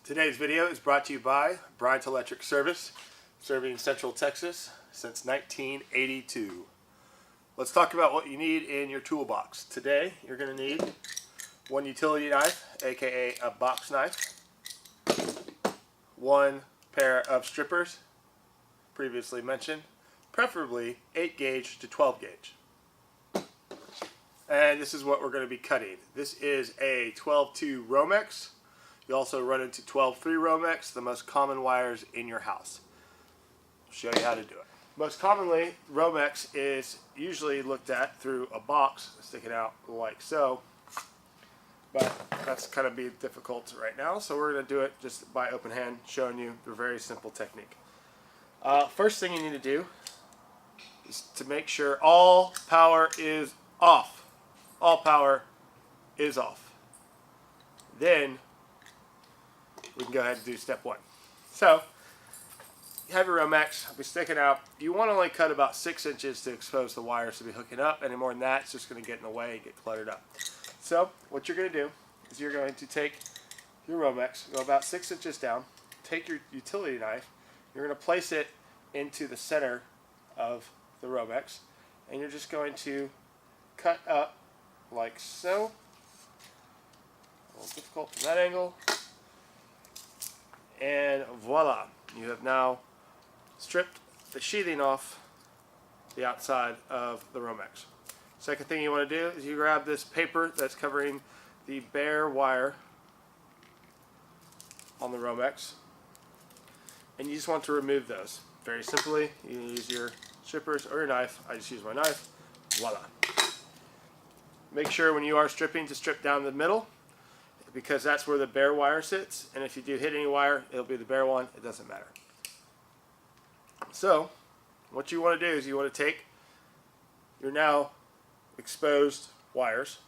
Today's video is brought to you by Bryant Electric Service, serving Central Texas since 1982. Let's talk about what you need in your toolbox. Today, you're going to need one utility knife, aka a box knife, one pair of strippers, previously mentioned, preferably 8 gauge to 12 gauge. And this is what we're going to be cutting. This is a 12-2 romex. You also run into 12-3 romex, the most common wires in your house. I'll show you how to do it. Most commonly, romex is usually looked at through a box sticking out like so, but that's kind of be difficult right now, so we're going to do it just by open hand, showing you the very simple technique. First thing you need to do is to make sure all power is off. All power is off. Then we can go ahead and do step one. So you have your romex, it'll be sticking out. You want to only cut about 6 inches to expose the wires to be hooking up. Any more than that, it's just going to get in the way and get cluttered up. So what you're going to do is you're going to take your romex, go about 6 inches down, take your utility knife, you're going to place it into the center of the romex, and you're just going to cut up like so. A little difficult from that angle. And voila, you have now stripped the sheathing off the outside of the romex. Second thing you want to do is you grab this paper that's covering the bare wire on the romex, and you just want to remove those. Very simply, you can use your strippers or your knife. I just use my knife. Voila. Make sure when you are stripping to strip down the middle, because that's where the bare wire sits, and if you do hit any wire, it'll be the bare one. It doesn't matter. So what you want to do is you want to take your now exposed wires,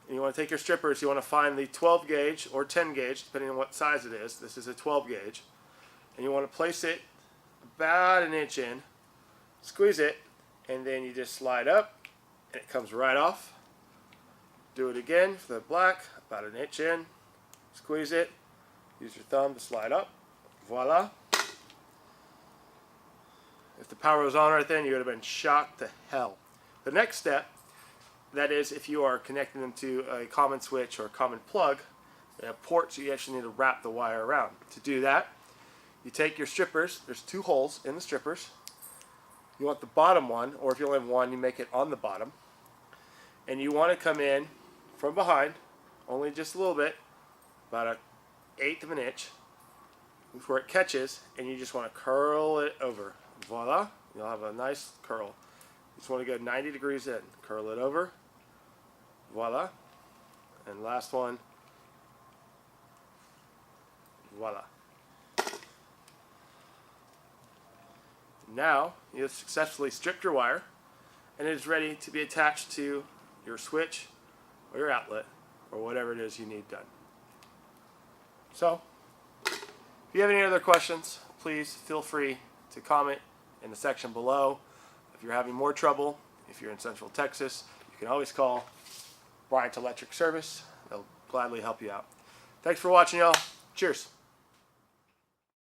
and you want to take your strippers. You want to find the 12 gauge or 10 gauge, depending on what size it is. This is a 12 gauge, and you want to place it about an inch in, squeeze it, and then you just slide up and it comes right off. Do it again for the black, about an inch in, squeeze it, use your thumb to slide up, voila. If the power was on right then, you would have been shocked to hell. The next step, that is if you are connecting them to a common switch or a common plug, they have ports, you actually need to wrap the wire around. To do that, you take your strippers, there's 2 holes in the strippers. You want the bottom one, or if you only have one, you make it on the bottom. And you want to come in from behind, only just a little bit, about 1/8 of an inch, before it catches, and you just want to curl it over. Voila, you'll have a nice curl. You just want to go 90 degrees in, curl it over, voila, and last one, voila. Now you have successfully stripped your wire, and it is ready to be attached to your switch or your outlet or whatever it is you need done. So if you have any other questions, please feel free to comment in the section below. If you're having more trouble, if you're in Central Texas, you can always call Bryant Electric Service. They'll gladly help you out. Thanks for watching, y'all. Cheers.